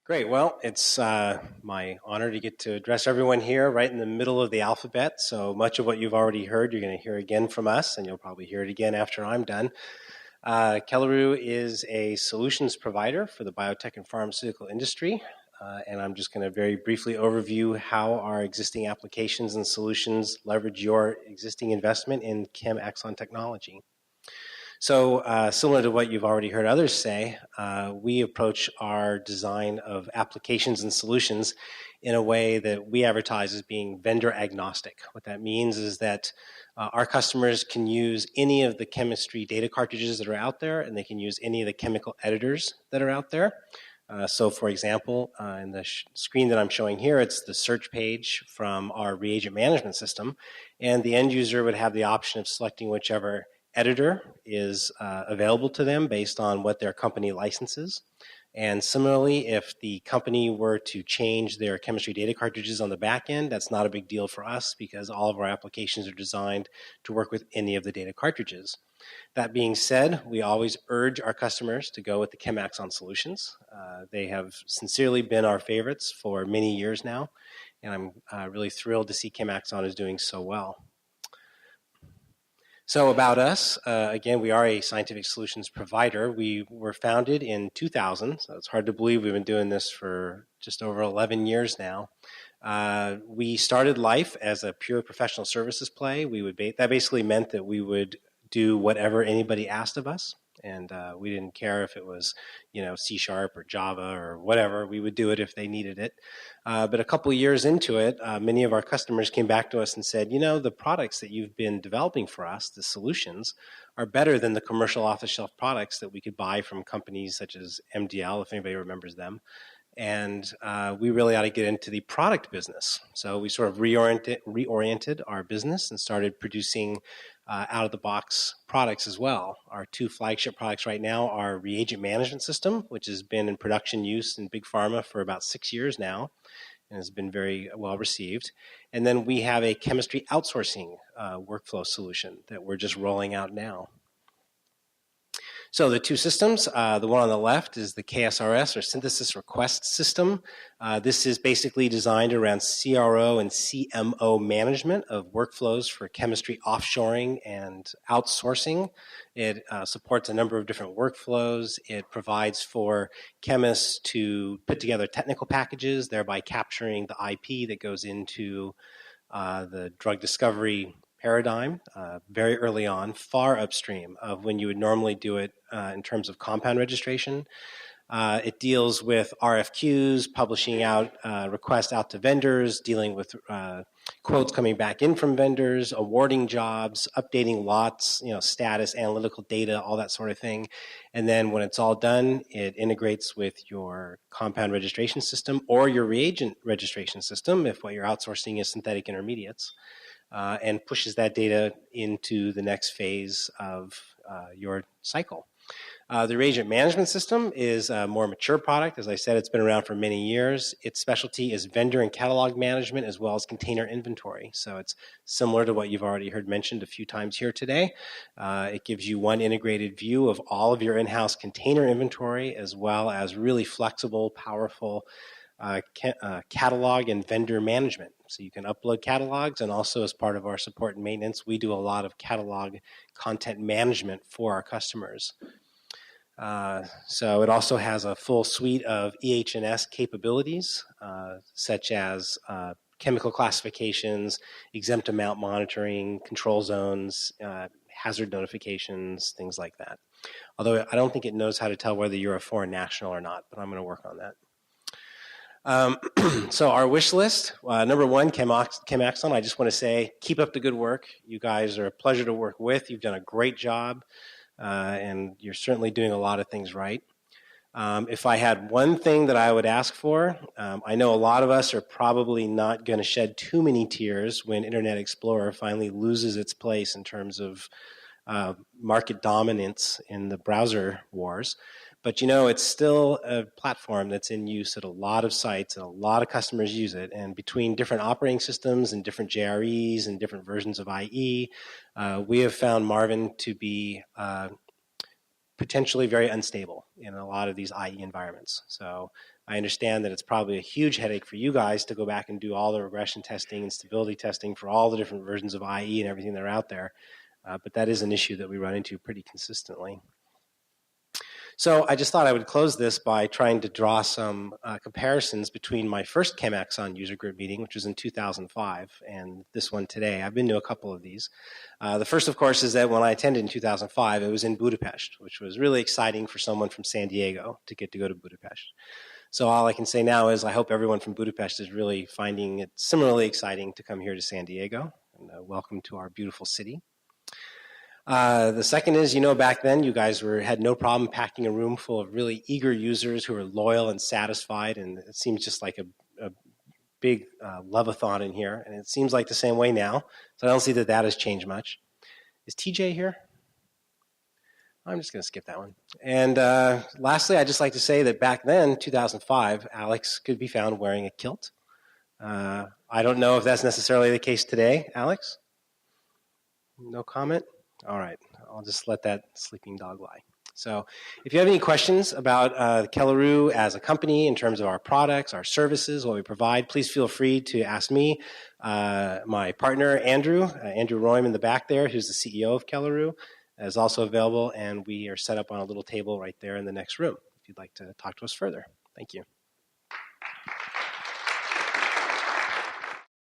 Great. Well, it's my honor to get to address everyone here right in the middle of the alphabet. So much of what you've already heard, you're going to hear again from us, and you'll probably hear it again after I'm done. Kelaroo is a solutions provider for the biotech and pharmaceutical industry, and I'm just going to very briefly overview how our existing applications and solutions leverage your existing investment in ChemAxon technology. So similar to what you've already heard others say, we approach our design of applications and solutions in a way that we advertise as being vendor agnostic. What that means is that our customers can use any of the chemistry data cartridges that are out there, and they can use any of the chemical editors that are out there. So for example, in the screen that I'm showing here, it's the search page from our reagent management system, and the end user would have the option of selecting whichever editor is available to them based on what their company licenses. And similarly, if the company were to change their chemistry data cartridges on the back end, that's not a big deal for us because all of our applications are designed to work with any of the data cartridges. That being said, we always urge our customers to go with the ChemAxon solutions. They have sincerely been our favorites for many years now, and I'm really thrilled to see ChemAxon is doing so well. So about us, again, we are a scientific solutions provider. We were founded in 2000, so it's hard to believe we've been doing this for just over 11 years now. We started life as a pure professional services play. That basically meant that we would do whatever anybody asked of us, and we didn't care if it was, C# or Java or whatever. We would do it if they needed it. But a couple of years into it, many of our customers came back to us and said, the products that you've been developing for us, the solutions, are better than the commercial off-the-shelf products that we could buy from companies such as MDL, if anybody remembers them. And we really ought to get into the product business. So we sort of reoriented our business and started producing out-of-the-box products as well. Our two flagship products right now are reagent management system, which has been in production use in big pharma for about 6 years now and has been very well received. And then we have a chemistry outsourcing workflow solution that we're just rolling out now. So the two systems, the one on the left is the KSRS, or Synthesis Request System. This is basically designed around CRO and CMO management of workflows for chemistry offshoring and outsourcing. It supports a number of different workflows. It provides for chemists to put together technical packages, thereby capturing the IP that goes into the drug discovery paradigm very early on, far upstream of when you would normally do it in terms of compound registration. It deals with RFQs, publishing out requests out to vendors, dealing with quotes coming back in from vendors, awarding jobs, updating lots, status, analytical data, all that sort of thing. And then when it's all done, it integrates with your compound registration system or your reagent registration system if what you're outsourcing is synthetic intermediates. And pushes that data into the next phase of your cycle. The reagent management system is a more mature product. As I said, it's been around for many years. Its specialty is vendor and catalog management as well as container inventory. So it's similar to what you've already heard mentioned a few times here today. It gives you one integrated view of all of your in-house container inventory as well as really flexible, powerful catalog and vendor management. So you can upload catalogs, and also as part of our support and maintenance, we do a lot of catalog content management for our customers. So it also has a full suite of EH&S capabilities, such as chemical classifications, exempt amount monitoring, control zones, hazard notifications, things like that. Although I don't think it knows how to tell whether you're a foreign national or not, but I'm going to work on that. So our wish list, number one, ChemAxon. I just want to say, keep up the good work. You guys are a pleasure to work with. You've done a great job, and you're certainly doing a lot of things right. If I had one thing that I would ask for, I know a lot of us are probably not going to shed too many tears when Internet Explorer finally loses its place in terms of market dominance in the browser wars. But it's still a platform that's in use at a lot of sites, and a lot of customers use it. And between different operating systems and different JREs and different versions of IE, we have found Marvin to be potentially very unstable in a lot of these IE environments. So I understand that it's probably a huge headache for you guys to go back and do all the regression testing and stability testing for all the different versions of IE and everything that are out there. But that is an issue that we run into pretty consistently. So I just thought I would close this by trying to draw some comparisons between my first ChemAxon user group meeting, which was in 2005, and this one today. I've been to a couple of these. The first, of course, is that when I attended in 2005, it was in Budapest, which was really exciting for someone from San Diego to get to go to Budapest. So all I can say now is I hope everyone from Budapest is really finding it similarly exciting to come here to San Diego. And welcome to our beautiful city. The second is, back then you guys had no problem packing a room full of really eager users who are loyal and satisfied, and it seems just like a big love-a-thon in here, and it seems like the same way now, so I don't see that has changed much. Is TJ here? I'm just going to skip that one. And lastly, I'd just like to say that back then, 2005, Alex could be found wearing a kilt. I don't know if that's necessarily the case today. Alex? No comment? All right, I'll just let that sleeping dog lie. So if you have any questions about Kelaroo as a company in terms of our products, our services, what we provide, please feel free to ask me. My partner, Andrew Roym in the back there, who's the CEO of Kelaroo, is also available, and we are set up on a little table right there in the next room if you'd like to talk to us further. Thank you.